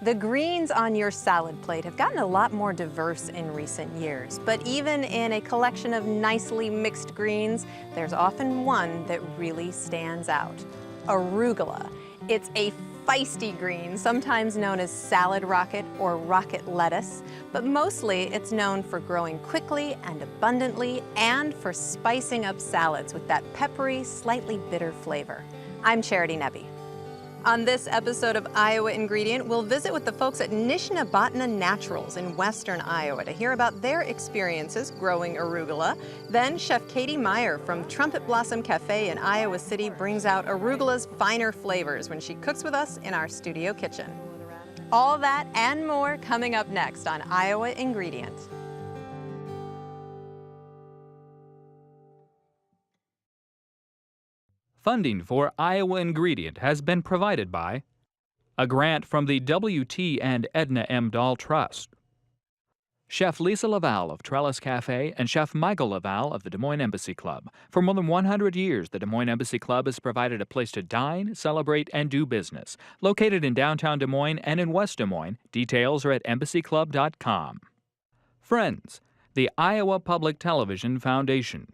The greens on your salad plate have gotten a lot more diverse in recent years, but even in a collection of nicely mixed greens, there's often one that really stands out: arugula. It's a feisty green, sometimes known as salad rocket or rocket lettuce, but mostly it's known for growing quickly and abundantly and for spicing up salads with that peppery, slightly bitter flavor. I'm Charity Nebbe. On this episode of Iowa Ingredient, we'll visit with the folks at Nishnabotna Naturals in western Iowa to hear about their experiences growing arugula. Then Chef Katie Meyer from Trumpet Blossom Cafe in Iowa City brings out arugula's finer flavors when she cooks with us in our studio kitchen. All that and more coming up next on Iowa Ingredient. Funding for Iowa Ingredient has been provided by a grant from the W.T. and Edna M. Dahl Trust, Chef Lisa Laval of Trellis Cafe and Chef Michael Laval of the Des Moines Embassy Club. For more than 100 years, the Des Moines Embassy Club has provided a place to dine, celebrate, and do business. Located in downtown Des Moines and in West Des Moines, details are at embassyclub.com. Friends, the Iowa Public Television Foundation.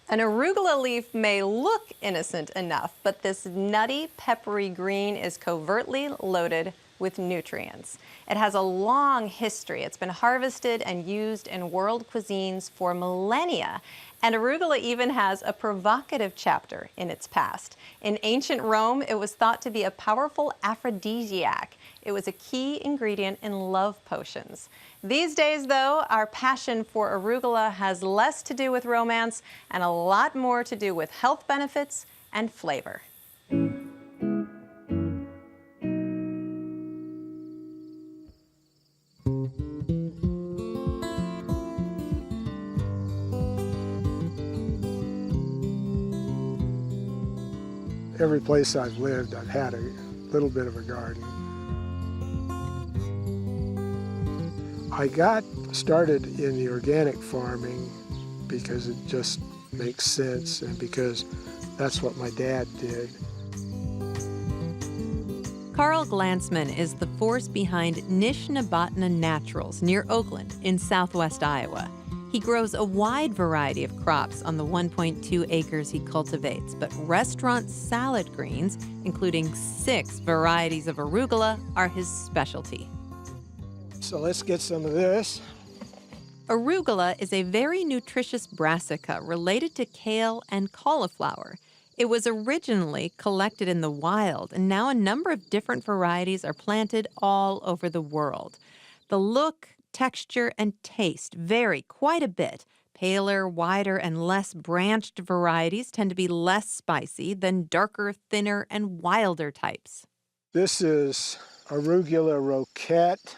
An arugula leaf may look innocent enough, but this nutty, peppery green is covertly loaded with nutrients. It has a long history. It's been harvested and used in world cuisines for millennia. And arugula even has a provocative chapter in its past. In ancient Rome, it was thought to be a powerful aphrodisiac. It was a key ingredient in love potions. These days, though, our passion for arugula has less to do with romance and a lot more to do with health benefits and flavor. Every place I've lived, I've had a little bit of a garden. I got started in the organic farming because it just makes sense and because that's what my dad did. Carl Glantzman is the force behind Nishnabotna Naturals near Oakland in southwest Iowa. He grows a wide variety of crops on the 1.2 acres he cultivates, but restaurant salad greens, including 6 varieties of arugula, are his specialty. So let's get some of this. Arugula is a very nutritious brassica related to kale and cauliflower. It was originally collected in the wild, and now a number of different varieties are planted all over the world. The look, texture, and taste vary quite a bit. Paler, wider, and less branched varieties tend to be less spicy than darker, thinner, and wilder types. This is Arugula roquette.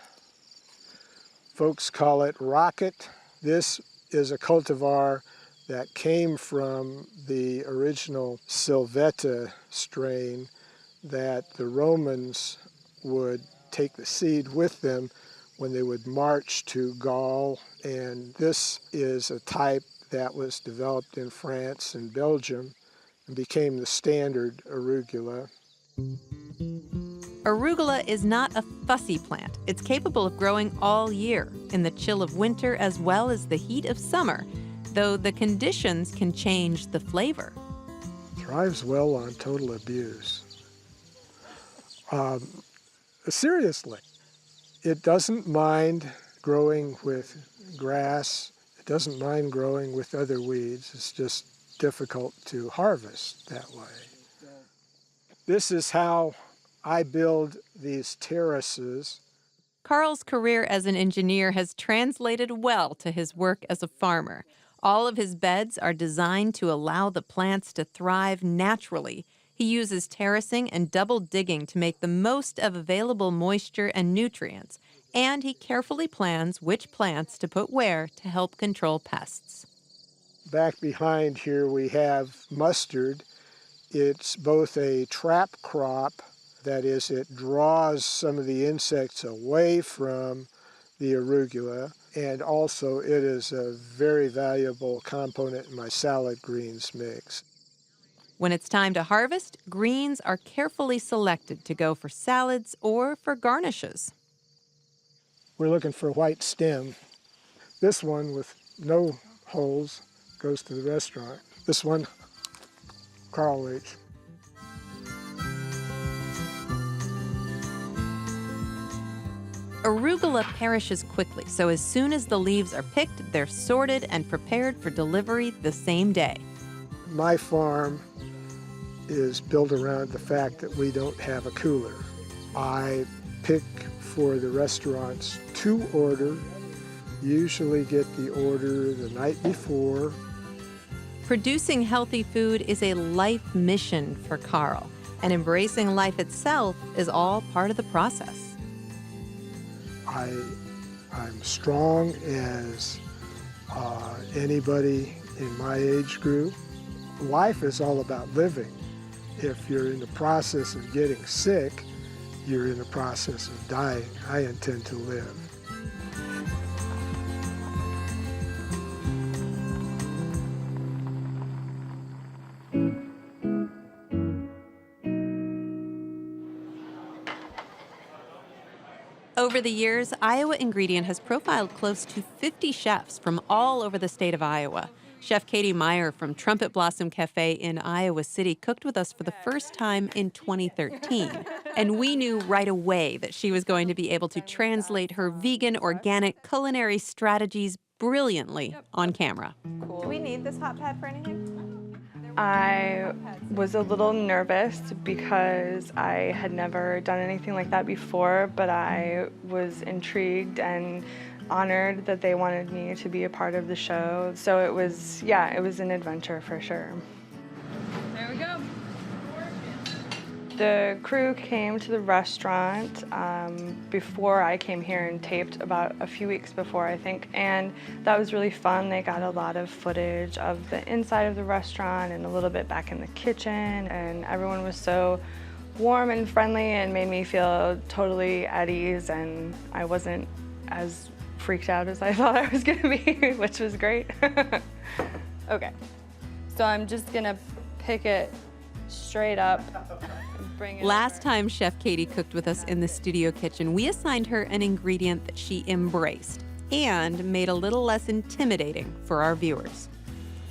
Folks call it rocket. This is a cultivar that came from the original Sylvetta strain that the Romans would take the seed with them when they would march to Gaul. And this is a type that was developed in France and Belgium and became the standard arugula. Arugula is not a fussy plant. It's capable of growing all year, in the chill of winter as well as the heat of summer, though the conditions can change the flavor. Thrives well on total abuse. Seriously, it doesn't mind growing with grass. It doesn't mind growing with other weeds. It's just difficult to harvest that way. This is how I build these terraces. Carl's career as an engineer has translated well to his work as a farmer. All of his beds are designed to allow the plants to thrive naturally. He uses terracing and double digging to make the most of available moisture and nutrients, and he carefully plans which plants to put where to help control pests. Back behind here we have mustard. It's both a trap crop, that is, it draws some of the insects away from the arugula, and also it is a very valuable component in my salad greens mix. When it's time to harvest, greens are carefully selected to go for salads or for garnishes. We're looking for white stem. This one with no holes goes to the restaurant. This one, Carl H. Arugula perishes quickly, so as soon as the leaves are picked, they're sorted and prepared for delivery the same day. My farm is built around the fact that we don't have a cooler. I pick for the restaurants to order, usually get the order the night before. Producing healthy food is a life mission for Carl, and embracing life itself is all part of the process. I'm strong as anybody in my age group. Life is all about living. If you're in the process of getting sick, you're in the process of dying. I intend to live. Over the years, Iowa Ingredient has profiled close to 50 chefs from all over the state of Iowa. Chef Katie Meyer from Trumpet Blossom Cafe in Iowa City cooked with us for the first time in 2013. And we knew right away that she was going to be able to translate her vegan, organic culinary strategies brilliantly on camera. Do we need this hot pad for anything? I was a little nervous because I had never done anything like that before, but I was intrigued and honored that they wanted me to be a part of the show. So it was an adventure for sure. There we go. The crew came to the restaurant before I came here and taped about a few weeks before, I think, and that was really fun. They got a lot of footage of the inside of the restaurant and a little bit back in the kitchen, and everyone was so warm and friendly and made me feel totally at ease, and I wasn't as freaked out as I thought I was gonna be, which was great. Okay, so I'm just gonna pick it straight up. Last time Chef Katie cooked with us in the studio kitchen, we assigned her an ingredient that she embraced and made a little less intimidating for our viewers.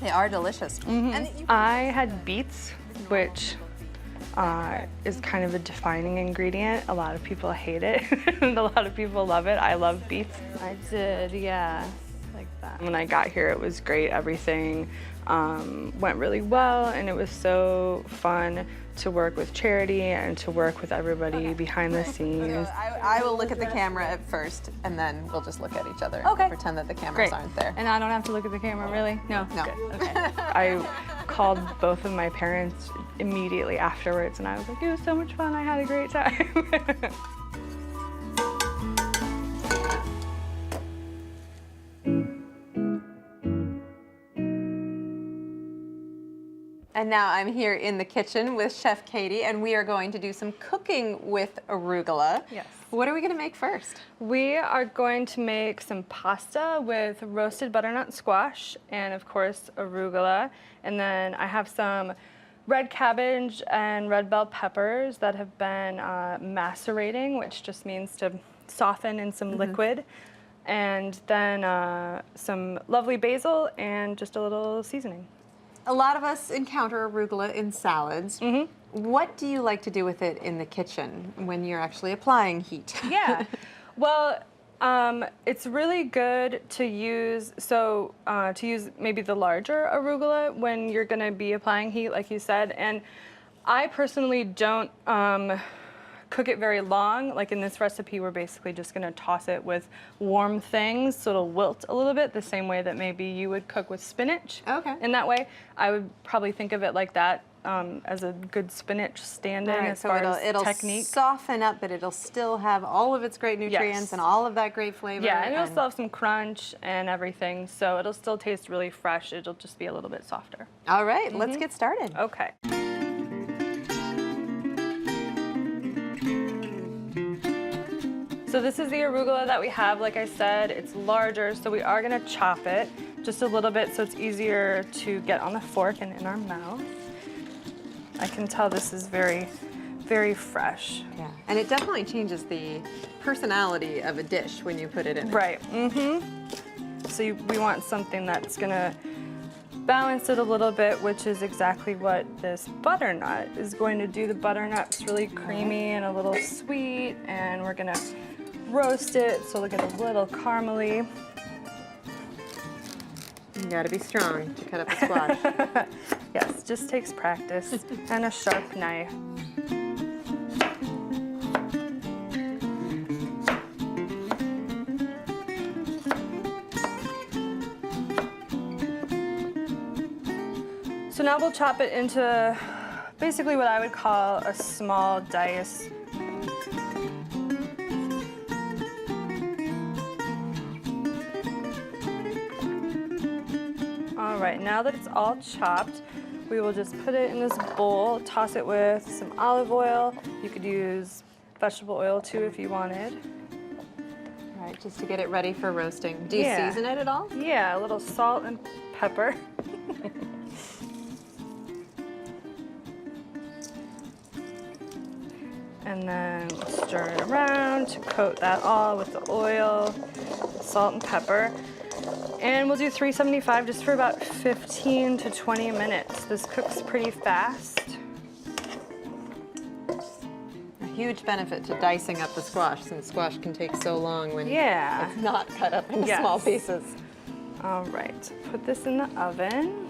They are delicious. And I had beets, which is kind of a defining ingredient. A lot of people hate it, and a lot of people love it. I love beets. I did, yeah, like that. When I got here, it was great. Everything went really well, and it was so fun to work with Charity and to work with everybody behind the scenes. I will look at the camera at first, and then we'll just look at each other and pretend that the cameras aren't there. And I don't have to look at the camera, really? No? No. Good. Okay. I called both of my parents immediately afterwards, and I was like, it was so much fun. I had a great time. And now I'm here in the kitchen with Chef Katie, and we are going to do some cooking with arugula. Yes. What are we going to make first? We are going to make some pasta with roasted butternut squash and, of course, arugula. And then I have some red cabbage and red bell peppers that have been macerating, which just means to soften in some liquid. And then some lovely basil and just a little seasoning. A lot of us encounter arugula in salads. What do you like to do with it in the kitchen when you're actually applying heat? Yeah, well, it's really good to use, to use maybe the larger arugula when you're gonna be applying heat, like you said. And I personally don't cook it very long. Like in this recipe, we're basically just gonna toss it with warm things so it'll wilt a little bit, the same way that maybe you would cook with spinach. Okay. In that way, I would probably think of it like that as a good spinach stand-in All right, as so far as it'll technique. soften up, but it'll still have all of its great nutrients Yes. and all of that great flavor. Yeah, and it'll still have some crunch and everything, so it'll still taste really fresh. It'll just be a little bit softer. All right, let's get started. Okay. So this is the arugula that we have. Like I said, it's larger, so we are gonna chop it just a little bit so it's easier to get on the fork and in our mouth. I can tell this is very, very fresh. Yeah, and it definitely changes the personality of a dish when you put it in. Right, So we want something that's gonna balance it a little bit, which is exactly what this butternut is going to do. The butternut's really creamy and a little sweet, and we're gonna roast it so it'll get a little caramely. You gotta be strong to cut up a squash. Yes, just takes practice and a sharp knife. So now we'll chop it into basically what I would call a small dice. All right, now that it's all chopped, we will just put it in this bowl, toss it with some olive oil. You could use vegetable oil too if you wanted. All right, just to get it ready for roasting. Do you Yeah. season it at all? Yeah, a little salt and pepper. And then stir it around to coat that all with the oil, salt and pepper. And we'll do 375 just for about 15 to 20 minutes. This cooks pretty fast. A huge benefit to dicing up the squash, since squash can take so long when Yeah. it's not cut up into Yes. small pieces. All right, put this in the oven.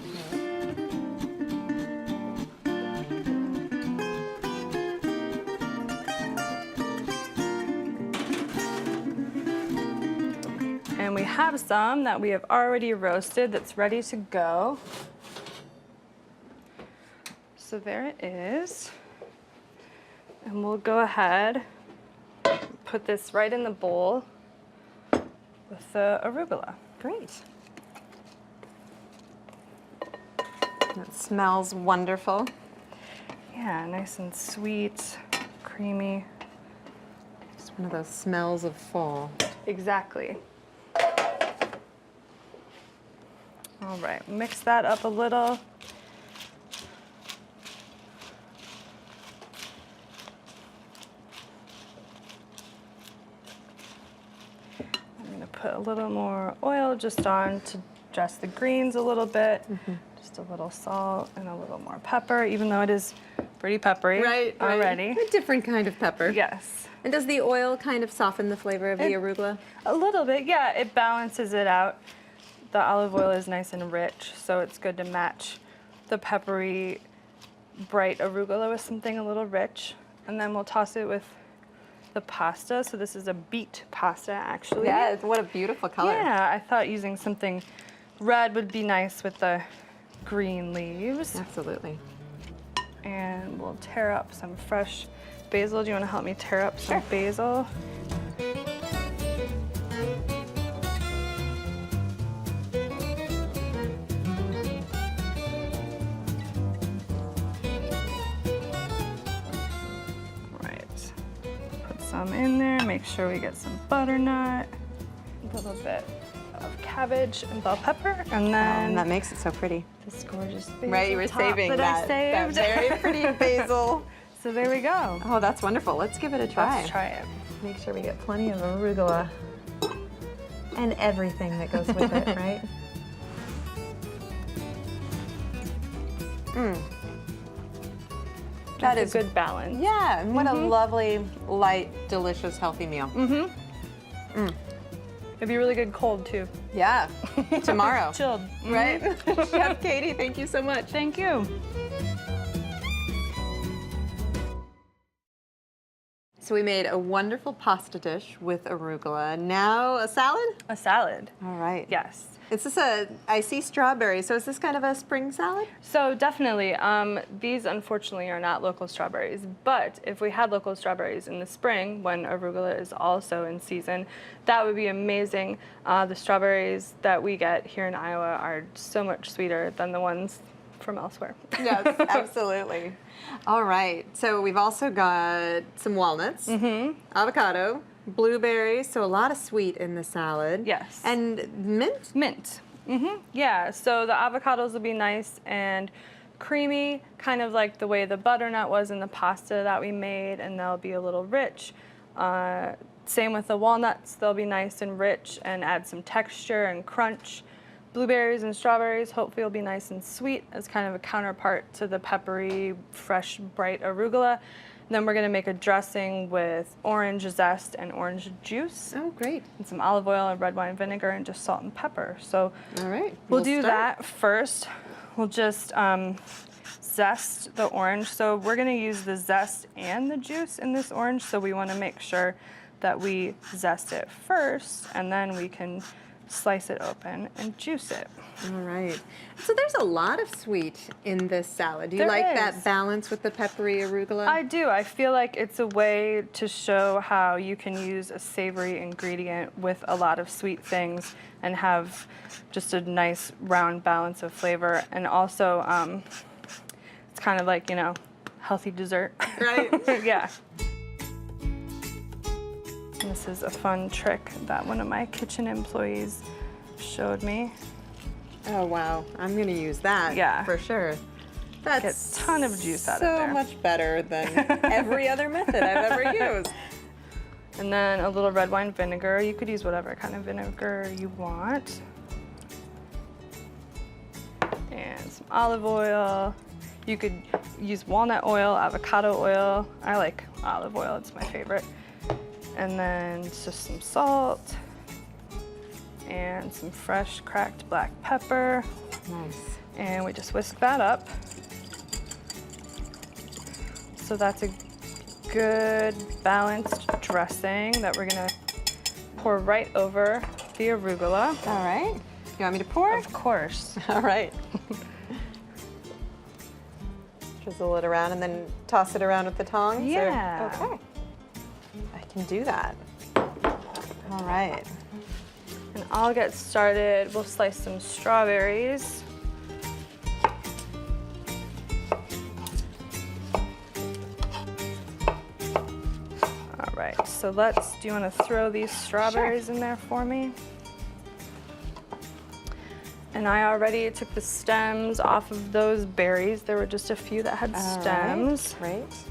And we have some that we have already roasted that's ready to go. So there it is. And we'll go ahead, put this right in the bowl with the arugula. Great. It smells wonderful. Yeah, nice and sweet, creamy. Just one of those smells of fall. Exactly. All right, mix that up a little. I'm gonna put a little more oil just on to dress the greens a little bit. Just a little salt and a little more pepper, even though it is pretty peppery already. A different kind of pepper. Yes. And does the oil kind of soften the flavor of the arugula? A little bit, yeah, it balances it out. The olive oil is nice and rich, so it's good to match the peppery, bright arugula with something a little rich. And then we'll toss it with the pasta. So this is a beet pasta, actually. Yeah, what a beautiful color. Yeah, I thought using something red would be nice with the green leaves. Absolutely. And we'll tear up some fresh basil. Do you want to help me tear up some basil? Right. Put some in there. Make sure we get some butternut, a little bit of cabbage and bell pepper, and then And that makes it so pretty. this gorgeous basil Right, you were top saving that I saved. very pretty basil. So there we go. Oh, that's wonderful. Let's give it a try. Let's try it. Make sure we get plenty of arugula and everything that goes with it, right? That That's is a good balance. Yeah, and what a lovely, light, delicious, healthy meal. It'd be really good cold too. Yeah, tomorrow. Chilled. Right? Chef Katie, thank you so much. Thank you. So we made a wonderful pasta dish with arugula. Now a salad? A salad. All right. Yes. Is this I see strawberry, so is this kind of a spring salad? So definitely, these unfortunately are not local strawberries, but if we had local strawberries in the spring when arugula is also in season, that would be amazing. The strawberries that we get here in Iowa are so much sweeter than the ones from elsewhere. Yes, absolutely. All right, so we've also got some walnuts, avocado, blueberries, so a lot of sweet in the salad. Yes. And mint? Mint. Yeah, so the avocados will be nice and creamy, kind of like the way the butternut was in the pasta that we made, and they'll be a little rich. Same with the walnuts, they'll be nice and rich and add some texture and crunch. Blueberries and strawberries hopefully will be nice and sweet as kind of a counterpart to the peppery, fresh, bright arugula. Then we're gonna make a dressing with orange zest and orange juice. Oh, great. And some olive oil and red wine vinegar and just salt and pepper. So All right. we'll do that first. We'll just zest the orange. So we're gonna use the zest and the juice in this orange. So we wanna make sure that we zest it first and then we can slice it open and juice it. All right. So there's a lot of sweet in this salad. Do you There like is. that balance with the peppery arugula? I do. I feel like it's a way to show how you can use a savory ingredient with a lot of sweet things and have just a nice round balance of flavor. And also, it's kind of like, you know, healthy dessert. Right? Yeah. This is a fun trick that one of my kitchen employees showed me. Oh, wow. I'm going to use that. Yeah. For sure. That's Get a ton of juice out of so there. much better than every other method I've ever used. And then a little red wine vinegar. You could use whatever kind of vinegar you want. And some olive oil. You could use walnut oil, avocado oil. I like olive oil, it's my favorite. And then just some salt and some fresh cracked black pepper. Nice. And we just whisk that up. So that's a good balanced dressing that we're gonna pour right over the arugula. All right. You want me to pour? Of course. All right. Drizzle it around and then toss it around with the tongs? or- Yeah. Okay. I can do that. All right. And I'll get started. We'll slice some strawberries. All right, so do you want to throw these strawberries in there for me? And I already took the stems off of those berries. There were just a few that had All stems. right. Great. So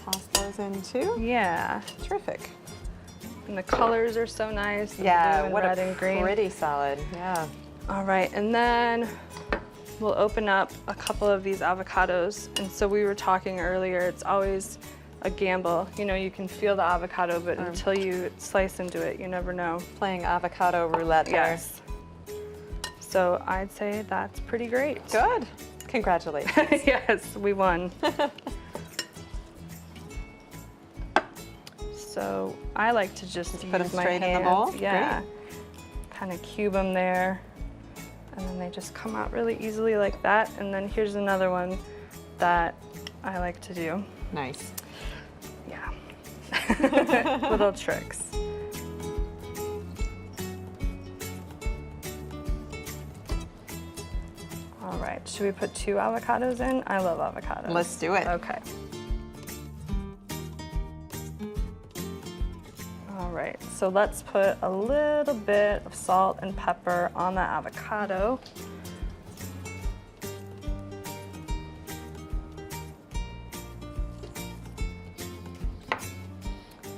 toss those in too. Yeah, Terrific. and the colors are so nice. The blue Yeah, and what red a and green. pretty salad. Yeah. All right, and then we'll open up a couple of these avocados. And so we were talking earlier, it's always a gamble. You know, you can feel the avocado, but until you slice into it, you never know. Playing avocado roulette there. Yes. So I'd say that's pretty great. Good. Congratulations. Yes, we won. So I like to just use put 'em my straight in the hands. bowl? Yeah. Kind of cube them there. And then they just come out really easily like that. And then here's another one that I like to do. Nice. Yeah. Little tricks. All right, should we put 2 avocados in? I love avocados. Let's do it. Okay. All right, so let's put a little bit of salt and pepper on the avocado.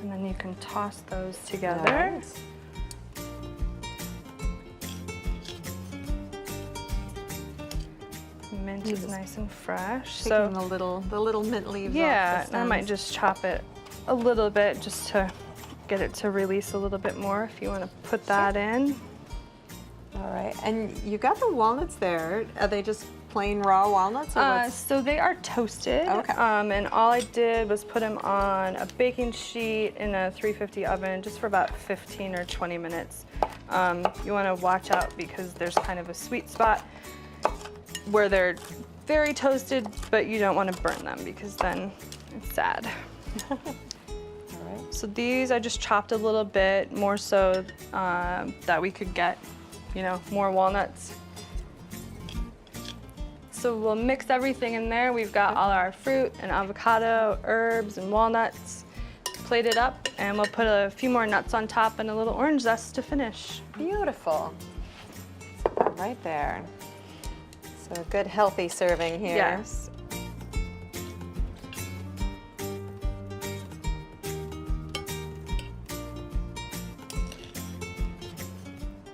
And then you can toss those together. Nice. Mint is nice and fresh. Taking the little mint leaves Yeah, off the and I might stems. just chop it a little bit just to get it to release a little bit more if you want to put that in. All right, and you got the walnuts there. Are they just plain raw walnuts? Or what's... So they are toasted. Okay. And all I did was put them on a baking sheet in a 350 oven just for about 15 or 20 minutes. You want to watch out because there's kind of a sweet spot where they're very toasted, but you don't want to burn them because then it's sad. All right. So these I just chopped a little bit more so that we could get, you know, more walnuts. So we'll mix everything in there. We've got all our fruit and avocado, herbs and walnuts. Plate it up and we'll put a few more nuts on top and a little orange zest to finish. Beautiful. Right there. So a good healthy serving here. Yes.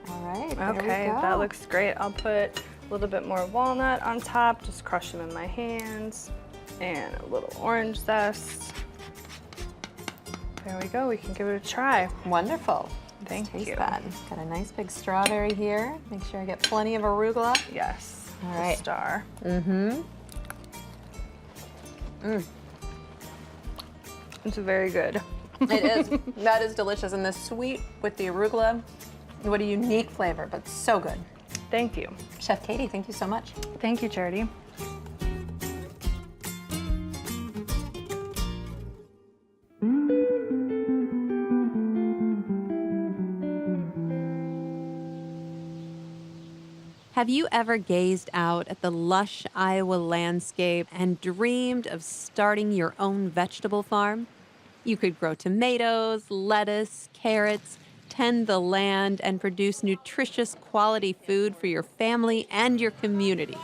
All right, there we Okay, go. that looks great. I'll put a little bit more walnut on top, just crush them in my hands, and a little orange zest. There we go, we can give it a try. Wonderful. Thank Taste you. that. Got a nice big strawberry here. Make sure I get plenty of arugula. Yes, All the right. star. Mm-hmm. It's very good. It is. That is delicious. And the sweet with the arugula, what a unique flavor, but so good. Thank you. Chef Katie, thank you so much. Thank you, Charity. Have you ever gazed out at the lush Iowa landscape and dreamed of starting your own vegetable farm? You could grow tomatoes, lettuce, carrots, tend the land, and produce nutritious quality food for your family and your community.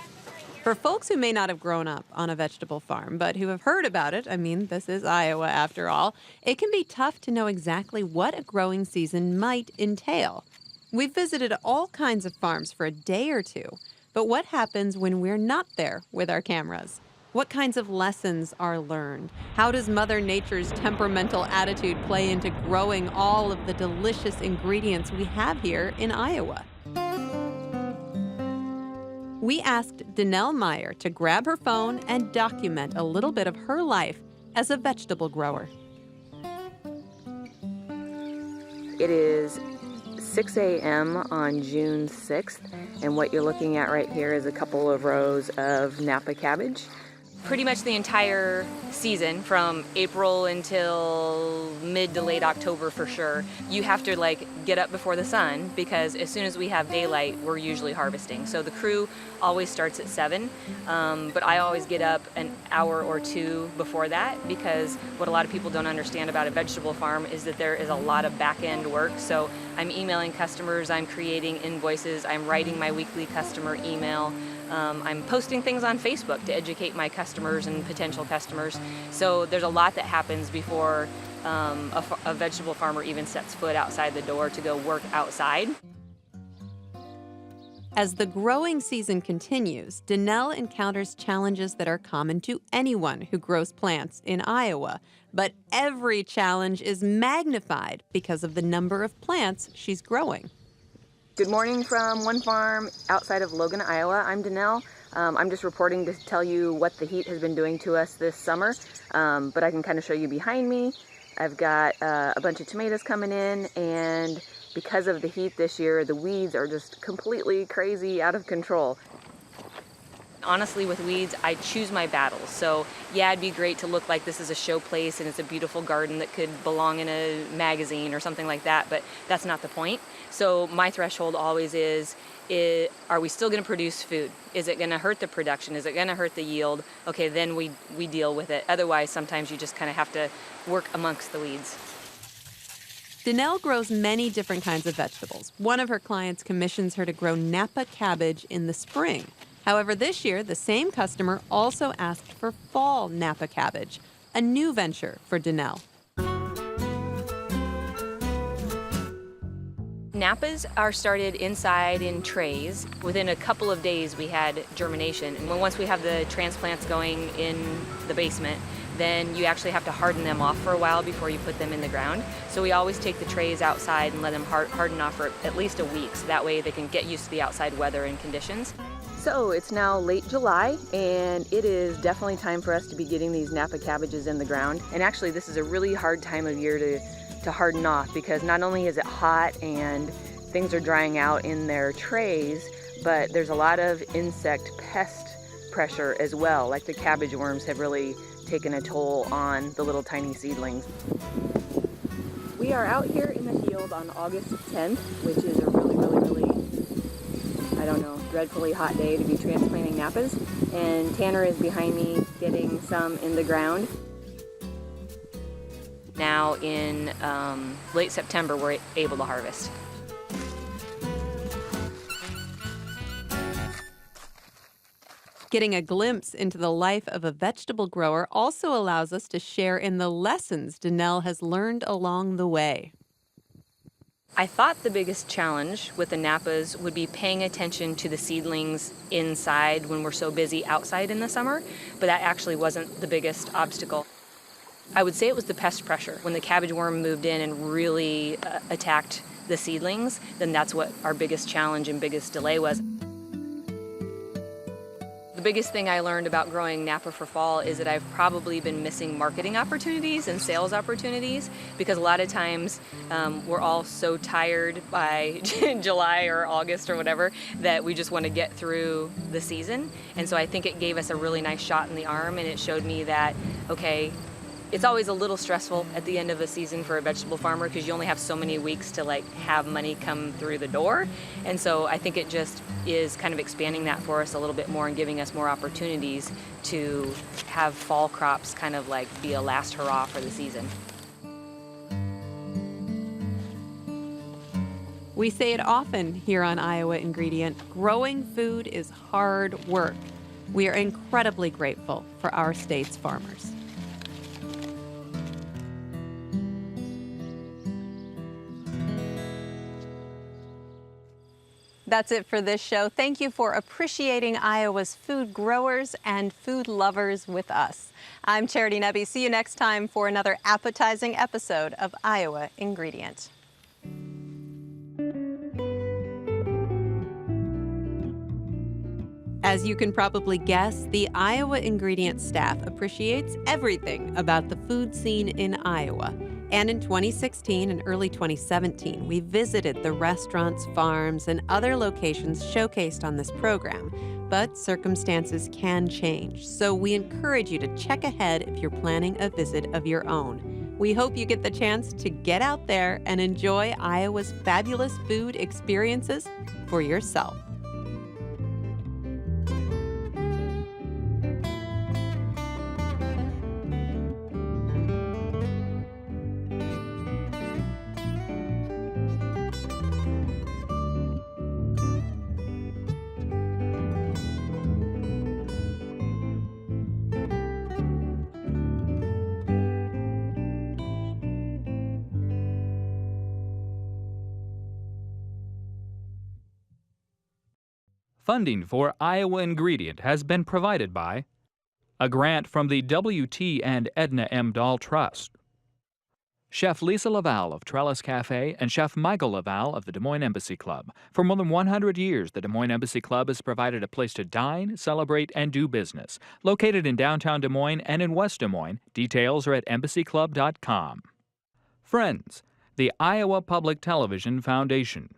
For folks who may not have grown up on a vegetable farm, but who have heard about it, I mean, this is Iowa after all, it can be tough to know exactly what a growing season might entail. We've visited all kinds of farms for a day or two, but what happens when we're not there with our cameras? What kinds of lessons are learned? How does Mother Nature's temperamental attitude play into growing all of the delicious ingredients we have here in Iowa? We asked Danelle Meyer to grab her phone and document a little bit of her life as a vegetable grower. It is 6 a.m. on June 6th, and what you're looking at right here is a couple of rows of Napa cabbage. Pretty much the entire season, from April until mid to late October for sure, you have to get up before the sun, because as soon as we have daylight, we're usually harvesting. So the crew always starts at 7, but I always get up an hour or two before that, because what a lot of people don't understand about a vegetable farm is that there is a lot of back-end work. So I'm emailing customers, I'm creating invoices, I'm writing my weekly customer email. I'm posting things on Facebook to educate my customers and potential customers. So there's a lot that happens before a vegetable farmer even sets foot outside the door to go work outside. As the growing season continues, Danelle encounters challenges that are common to anyone who grows plants in Iowa. But every challenge is magnified because of the number of plants she's growing. Good morning from one farm outside of Logan, Iowa. I'm Danelle. I'm just reporting to tell you what the heat has been doing to us this summer, but I can kind of show you behind me. I've got a bunch of tomatoes coming in, and because of the heat this year, the weeds are just completely crazy, out of control. Honestly, with weeds, I choose my battles. So yeah, it'd be great to look like this is a show place and it's a beautiful garden that could belong in a magazine or something like that, but that's not the point. So my threshold always is are we still going to produce food? Is it going to hurt the production? Is it going to hurt the yield? Okay, then we deal with it. Otherwise, sometimes you just kind of have to work amongst the weeds. Danelle grows many different kinds of vegetables. One of her clients commissions her to grow Napa cabbage in the spring. However, this year, the same customer also asked for fall Napa cabbage, a new venture for Danelle. Napas are started inside in trays. Within a couple of days, we had germination. And once we have the transplants going in the basement, then you actually have to harden them off for a while before you put them in the ground. So we always take the trays outside and let them harden off for at least a week, so that way they can get used to the outside weather and conditions. So it's now late July, and it is definitely time for us to be getting these Napa cabbages in the ground. And actually this is a really hard time of year to harden off, because not only is it hot and things are drying out in their trays, but there's a lot of insect pest pressure as well. Like the cabbage worms have really taken a toll on the little tiny seedlings. We are out here in the field on August 10th, which is a really, I don't know, dreadfully hot day to be transplanting Napas. And Tanner is behind me getting some in the ground. Now in late September, we're able to harvest. Getting a glimpse into the life of a vegetable grower also allows us to share in the lessons Danelle has learned along the way. I thought the biggest challenge with the Napas would be paying attention to the seedlings inside when we're so busy outside in the summer, but that actually wasn't the biggest obstacle. I would say it was the pest pressure. When the cabbage worm moved in and really attacked the seedlings, then that's what our biggest challenge and biggest delay was. The biggest thing I learned about growing Napa for fall is that I've probably been missing marketing opportunities and sales opportunities, because a lot of times we're all so tired by July or August or whatever that we just want to get through the season. And so I think it gave us a really nice shot in the arm, and it showed me that, okay, it's always a little stressful at the end of a season for a vegetable farmer, because you only have so many weeks to have money come through the door. And so I think it just is kind of expanding that for us a little bit more and giving us more opportunities to have fall crops kind of be a last hurrah for the season. We say it often here on Iowa Ingredient, growing food is hard work. We are incredibly grateful for our state's farmers. That's it for this show. Thank you for appreciating Iowa's food growers and food lovers with us. I'm Charity Nebbe. See you next time for another appetizing episode of Iowa Ingredient. As you can probably guess, the Iowa Ingredient staff appreciates everything about the food scene in Iowa. And in 2016 and early 2017, we visited the restaurants, farms, and other locations showcased on this program. But circumstances can change, so we encourage you to check ahead if you're planning a visit of your own. We hope you get the chance to get out there and enjoy Iowa's fabulous food experiences for yourself. Funding for Iowa Ingredient has been provided by a grant from the W.T. and Edna M. Dahl Trust, Chef Lisa Laval of Trellis Cafe and Chef Michael Laval of the Des Moines Embassy Club. For more than 100 years, the Des Moines Embassy Club has provided a place to dine, celebrate, and do business. Located in downtown Des Moines and in West Des Moines, details are at embassyclub.com. Friends, the Iowa Public Television Foundation.